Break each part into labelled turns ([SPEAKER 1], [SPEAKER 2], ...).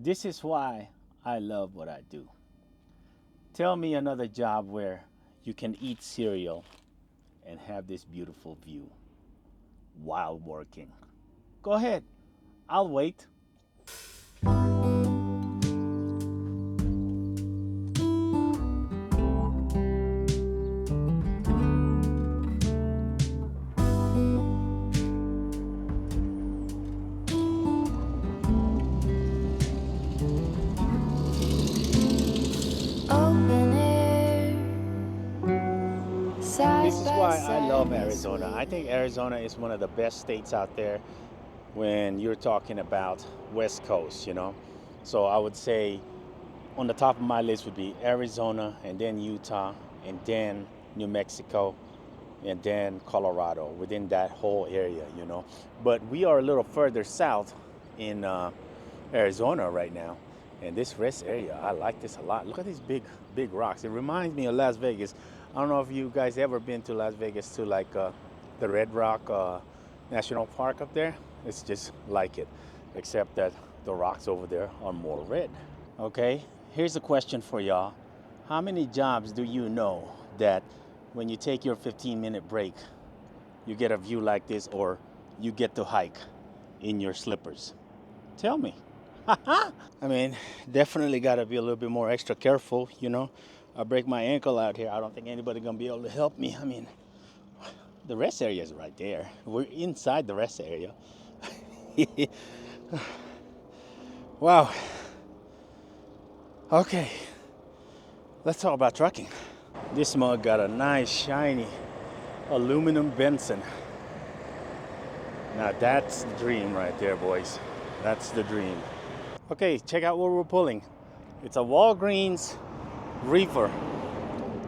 [SPEAKER 1] This is why I love what I do. Tell me another job where you can eat cereal and have this beautiful view while working. Go ahead, I'll wait.
[SPEAKER 2] Open air,
[SPEAKER 1] This
[SPEAKER 2] side
[SPEAKER 1] is
[SPEAKER 2] by
[SPEAKER 1] why I love
[SPEAKER 2] side, we're
[SPEAKER 1] Arizona. I think
[SPEAKER 2] sweet.
[SPEAKER 1] Arizona is one of the best states out there when you're talking about West Coast, you know. So I would say on the top of my list would be Arizona and then Utah and then New Mexico and then Colorado within that whole area, you know. But we are a little further south in Arizona right now. And this rest area, I like this a lot. Look at these big rocks. It reminds me of Las Vegas. I don't know if you guys ever been to Las Vegas to like the Red Rock National Park up there. It's just like it, except that the rocks over there are more red. Okay, here's a question for y'all. How many jobs do you know that when you take your 15-minute break, you get a view like this or you get to hike in your slippers? Tell me. I mean, definitely got to be a little bit more extra careful, you know. I break my ankle out here. I don't think anybody gonna be able to help me. I mean, the rest area is right there. We're inside the rest area. Wow. Okay, let's talk about trucking. This mug got a nice shiny aluminum Benson. Now that's the dream right there, boys. That's the dream. Okay, check out what we're pulling. It's a Walgreens reefer.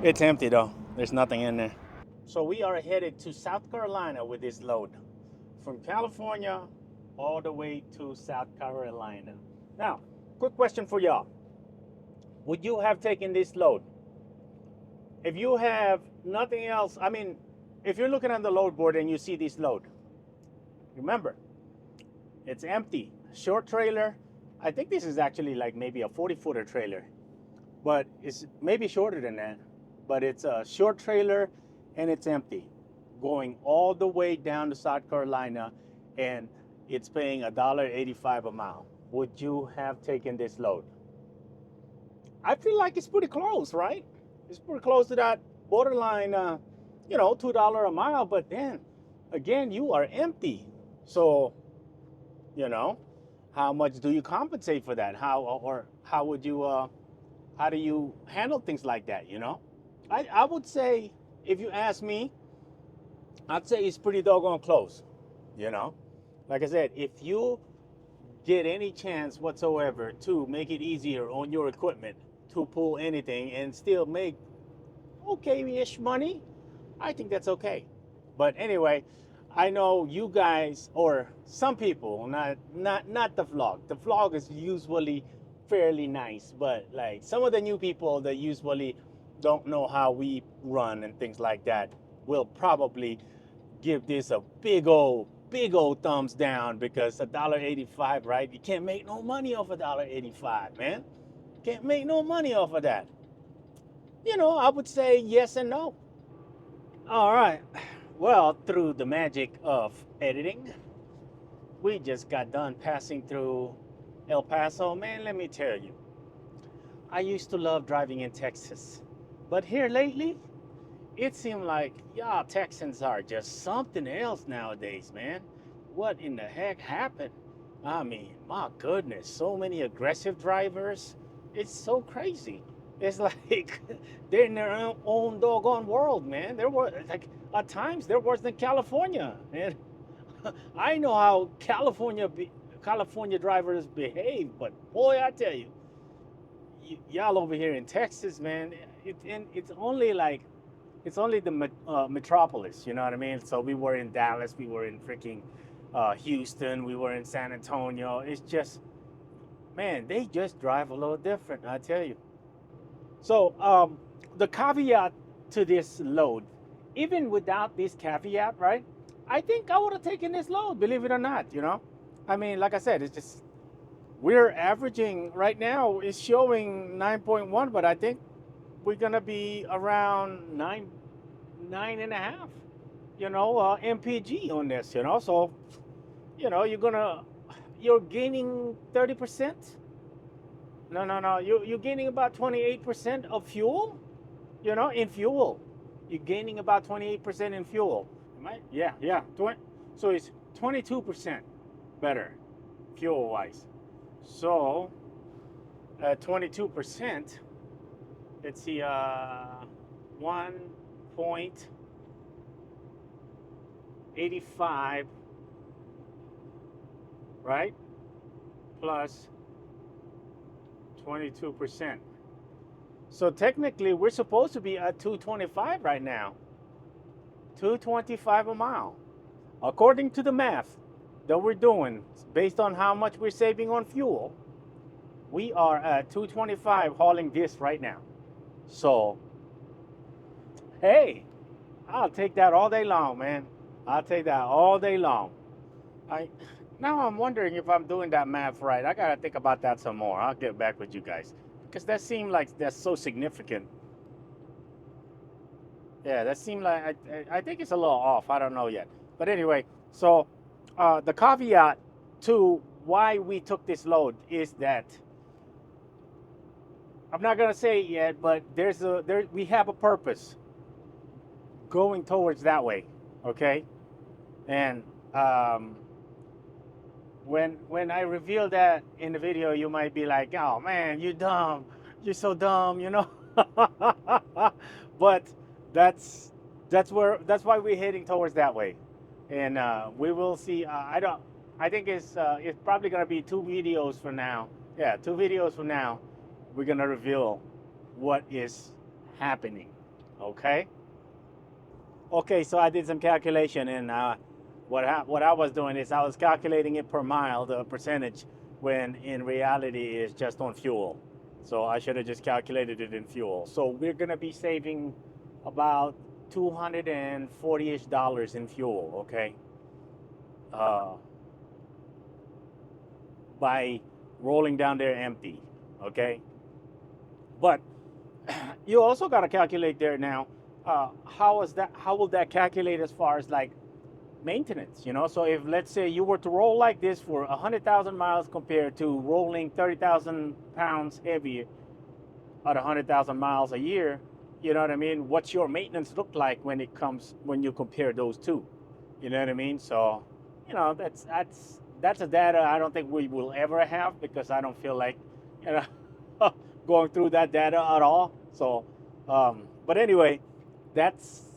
[SPEAKER 1] It's empty though. There's nothing in there. So we are headed to South Carolina with this load. From California all the way to South Carolina. Now, quick question for y'all. Would you have taken this load? If you have nothing else, I mean, if you're looking at the load board and you see this load, remember, it's empty. Short trailer. I think this is actually like maybe a 40-footer trailer, but it's maybe shorter than that. But it's a short trailer and it's empty, going all the way down to South Carolina, and it's paying $1.85 a mile. Would you have taken this load? I feel like it's pretty close, right? It's pretty close to that borderline, $2 a mile. But then again, you are empty. So, you know, how much do you compensate for that? Or how would you, how do you handle things like that? I would say, if you ask me, I'd say it's pretty doggone close. You know, like I said, if you get any chance whatsoever to make it easier on your equipment to pull anything and still make okay-ish money, I think that's okay. But anyway, I know you guys or some people, not the vlog. The vlog is usually fairly nice, but like some of the new people that usually don't know how we run and things like that will probably give this a big old thumbs down because $1.85, right? You can't make no money off $1.85, man. Can't make no money off of that. I would say yes and no. All right. Well, through the magic of editing, we just got done passing through El Paso. Man, let me tell you, I used to love driving in Texas. But here lately, it seemed like y'all Texans are just something else nowadays, man. What in the heck happened? I mean, my goodness, so many aggressive drivers. It's so crazy. It's like they're in their own doggone world, man. There were like at times they're worse than California, man. I know how California drivers behave, but boy, I tell you, y'all over here in Texas, man, it's only like it's only the metropolis, you know what I mean? So we were in Dallas, we were in freaking Houston, we were in San Antonio. It's just, man, they just drive a little different, I tell you. So the caveat to this load, even without this caveat, right? I think I would have taken this load, believe it or not. I mean, like I said, it's just we're averaging right now, it's showing 9.1, but I think we're gonna be around 9.5, mpg on this, so you're gaining 30%. No, you're gaining about 28% of fuel, in fuel. You're gaining about 28% in fuel. Am I? Yeah. So it's 22% better fuel wise. So 22%, let's see, 1.85, right? Plus 22%. So technically, we're supposed to be at 225 right now. 225 a mile. According to the math that we're doing, based on how much we're saving on fuel, we are at 225 hauling this right now. So, hey, I'll take that all day long, man. I'll take that all day long. Now I'm wondering if I'm doing that math right. I gotta think about that some more. I'll get back with you guys, because that seemed like that's so significant. Yeah, that seemed like I think it's a little off. I don't know yet. But anyway, so the caveat to why we took this load is that I'm not gonna say it yet, but we have a purpose going towards that way. Okay, and when I reveal that in the video, you might be like, "Oh man, you're dumb. You're so dumb," But that's why we're heading towards that way, and we will see. I think it's probably gonna be 2 videos from now. Yeah, 2 videos from now, we're gonna reveal what is happening. Okay. Okay, so I did some calculation, and what I was doing is I was calculating it per mile, the percentage, when in reality it's just on fuel. So I should have just calculated it in fuel. So we're gonna be saving about $240-ish in fuel, okay? By rolling down there empty, okay? But you also got to calculate there now. How will that calculate as far as like maintenance? So if, let's say, you were to roll like this for 100,000 miles compared to rolling 30,000 pounds heavier at 100,000 miles a year, you know what I mean? What's your maintenance look like when you compare those two? You know what I mean? So, that's a data I don't think we will ever have, because I don't feel like, going through that data at all. So, but anyway, that's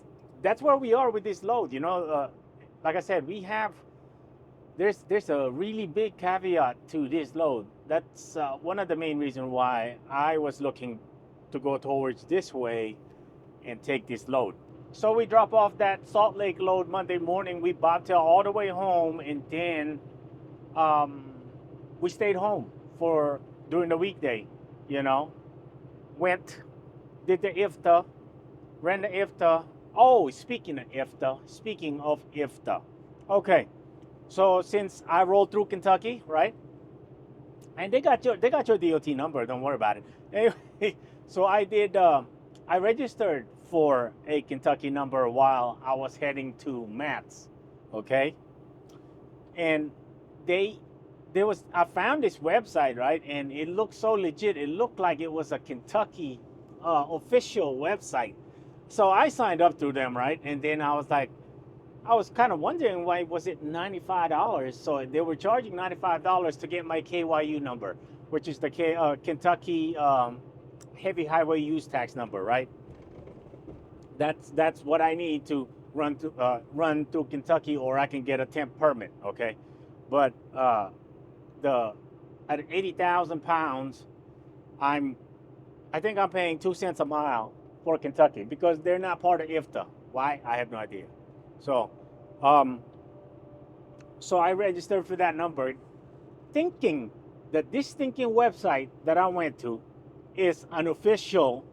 [SPEAKER 1] where we are with this load. Like I said, there's a really big caveat to this load. That's one of the main reasons why I was looking to go towards this way and take this load. So we drop off that Salt Lake load Monday morning. We bobtail all the way home, and then we stayed home during the weekday. Went, did the IFTA, ran the IFTA. Oh, speaking of IFTA, okay. So since I rolled through Kentucky, right, and they got your DOT number. Don't worry about it. Anyway, so I registered for a Kentucky number while I was heading to Matt's, okay, and I found this website, right, and it looked so legit. It looked like it was a Kentucky official website. So I signed up through them, right, and then I was kind of wondering why was it $95. So they were charging $95 to get my KYU number, which is the Kentucky heavy highway use tax number, right? That's what I need to run through Kentucky, or I can get a temp permit, okay? But at 80,000 pounds, I think I'm paying 2 cents a mile for Kentucky, because they're not part of IFTA. Why? I have no idea. So, so I registered for that number, thinking that this stinking website that I went to is an official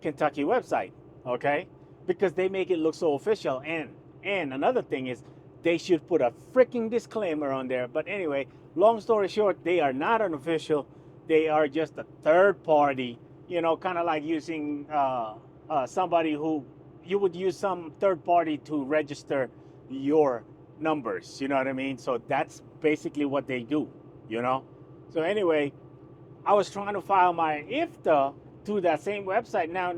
[SPEAKER 1] Kentucky website, okay? Because they make it look so official. And another thing is, they should put a freaking disclaimer on there. But anyway, long story short, they are not an official. They are just a third party, you know, kind of like using somebody who you would use some third party to register your numbers. You know what I mean? So that's basically what they do, you know? So anyway, I was trying to file my IFTA through that same website. Now,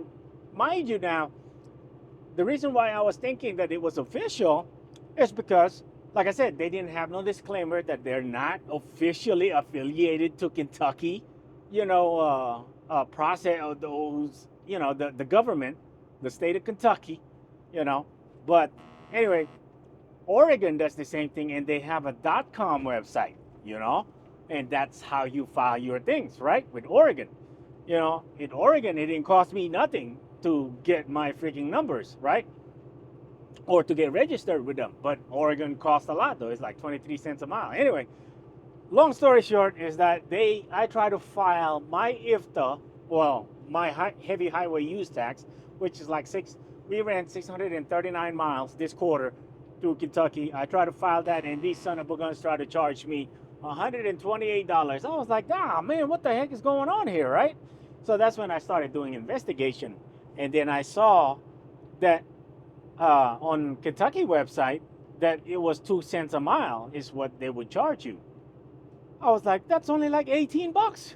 [SPEAKER 1] mind you, now, the reason why I was thinking that it was official is because, like I said, they didn't have no disclaimer that they're not officially affiliated to Kentucky, you know, process of those, you know, the government, the state of Kentucky, you know. But anyway, Oregon does the same thing, and they have a .com website, you know, and that's how you file your things, right? With Oregon, you know, in Oregon, it didn't cost me nothing to get my freaking numbers, right? Or to get registered with them. But Oregon costs a lot, though. It's like 23 cents a mile. Anyway, long story short is that I try to file my IFTA, well, my heavy highway use tax, which is like we ran 639 miles this quarter through Kentucky. I try to file that, and these son of a guns try to charge me $128. I was like, ah, man, what the heck is going on here, right? So that's when I started doing investigation. And then I saw that on Kentucky website that it was 2 cents a mile is what they would charge you. I was like, that's only like 18 bucks.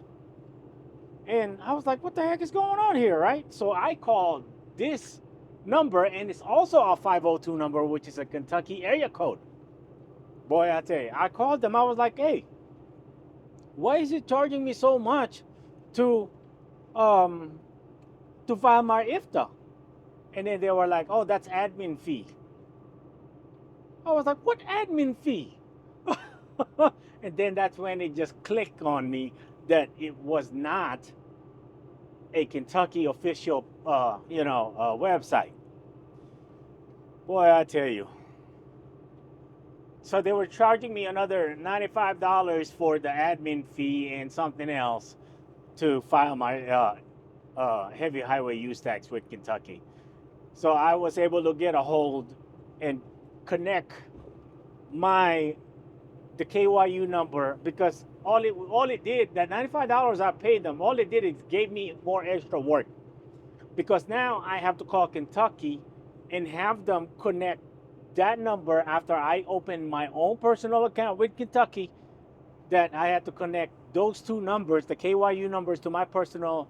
[SPEAKER 1] And I was like, what the heck is going on here, right? So I called this number, and it's also a 502 number, which is a Kentucky area code. Boy, I tell you, I called them. I was like, hey, why is it charging me so much to file my IFTA? And then they were like, oh, that's admin fee. I was like, what admin fee? And then that's when it just clicked on me that it was not a Kentucky official, website. Boy, I tell you. So they were charging me another $95 for the admin fee and something else to file my heavy highway use tax with Kentucky. So I was able to get a hold and connect the KYU number, because all it did, that $95 I paid them, all it did is gave me more extra work, because now I have to call Kentucky and have them connect that number after I open my own personal account with Kentucky. That I had to connect those two numbers, the KYU numbers, to my personal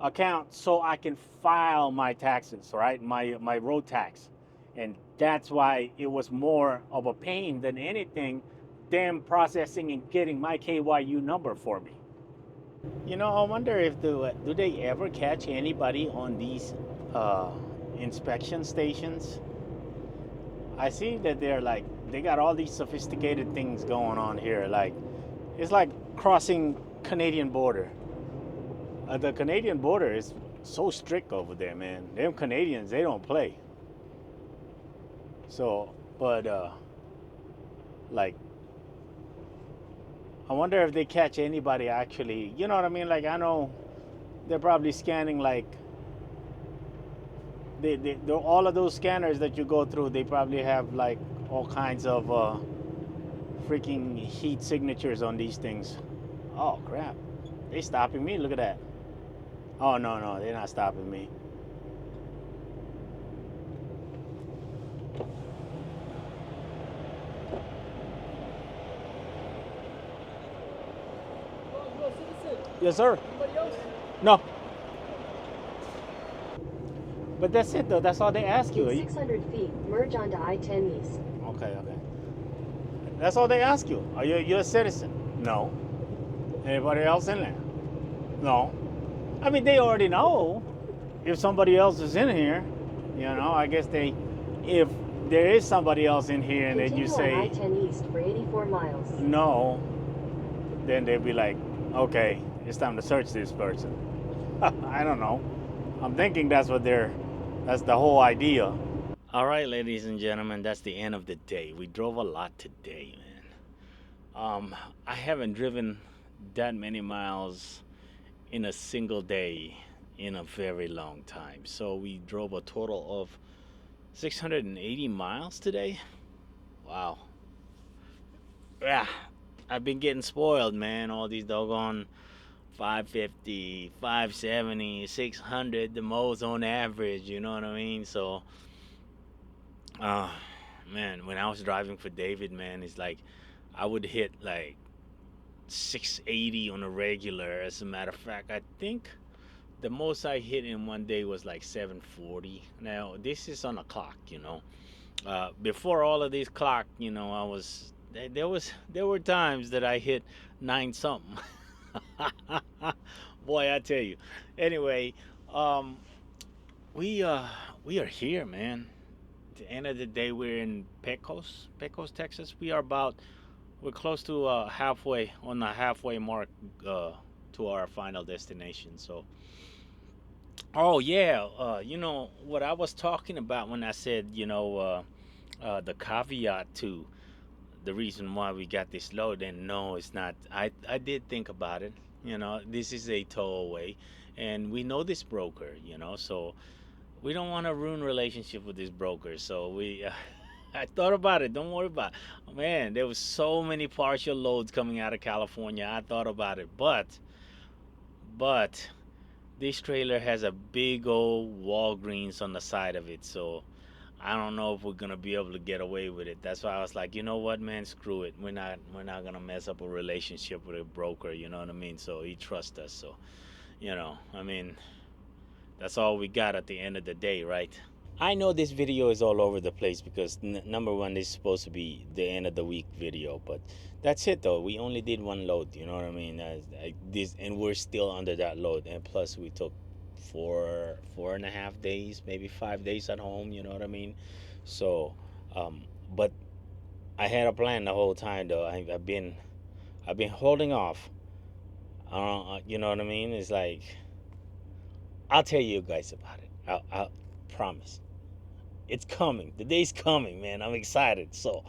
[SPEAKER 1] account, so I can file my taxes, right? My road tax. And that's why it was more of a pain than anything, them processing and getting my KYU number for me. You know, I wonder if do they ever catch anybody on these inspection stations? I see that they got all these sophisticated things going on here. Like, it's like crossing Canadian border. The Canadian border is so strict over there, man. Them Canadians, they don't play. So, but like, I wonder if they catch anybody actually. You know what I mean? Like, I know they're probably scanning, like, they're all of those scanners that you go through. They probably have like all kinds of freaking heat signatures on these things. Oh crap! They stopping me. Look at that. Oh no, they're not stopping me. Yes, sir. Anybody else? No. But that's it, though. That's all they ask you.
[SPEAKER 2] In 600 feet, merge onto I-10 East.
[SPEAKER 1] Okay. That's all they ask you. Are you a U.S. citizen? No. Anybody else in there? No. I mean, they already know if somebody else is in here. You know, I guess if there is somebody else in here and then you say
[SPEAKER 2] on I-10 East for 84 miles.
[SPEAKER 1] No, then they'd be like, okay, it's time to search this person. I don't know. I'm thinking that's the whole idea. All right, ladies and gentlemen, that's the end of the day. We drove a lot today, man. I haven't driven that many miles in a single day in a very long time. So we drove a total of 680 miles today.
[SPEAKER 3] Wow. Yeah, I've been getting spoiled, man. All these doggone 550, 570, 600, the most on average, you know what I mean? So, uh, man, when I was driving for David, man, it's like I would hit like 680 on a regular. As a matter of fact, I think the most I hit in one day was like 740. Now, this is on a clock, you know. Before all of these clock, you know, there were times that I hit nine something. Boy, I tell you. Anyway, um, we uh we are here, man. At the end of the day, we're in Pecos, Texas. We're close to halfway on the halfway mark uh, to our final destination. So, oh yeah, you know what I was talking about when I said, the caveat to the reason why we got this load. And no, it's not. I did think about it. You know, this is a towaway, and we know this broker. You know, so we don't want to ruin relationship with this broker. So we. I thought about it. Don't worry about it. Man, there was so many partial loads coming out of California. I thought about it, but this trailer has a big old Walgreens on the side of it, so I don't know if we're gonna be able to get away with it. That's why I was like, you know what, man, screw it. We're not gonna mess up a relationship with a broker. You know what I mean? So he trusts us. So I mean, that's all we got at the end of the day, right? I know this video is all over the place because number one, this is supposed to be the end of the week video, but that's it though. We only did one load, you know what I mean? This, and we're still under that load, and plus we took 4.5 days, maybe 5 days at home. You know what I mean? So, but I had a plan the whole time though. I've been holding off. You know what I mean? It's like I'll tell you guys about it. I'll promise. It's coming. The day's coming, man. I'm excited. So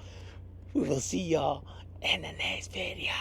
[SPEAKER 3] we will see y'all in the next video.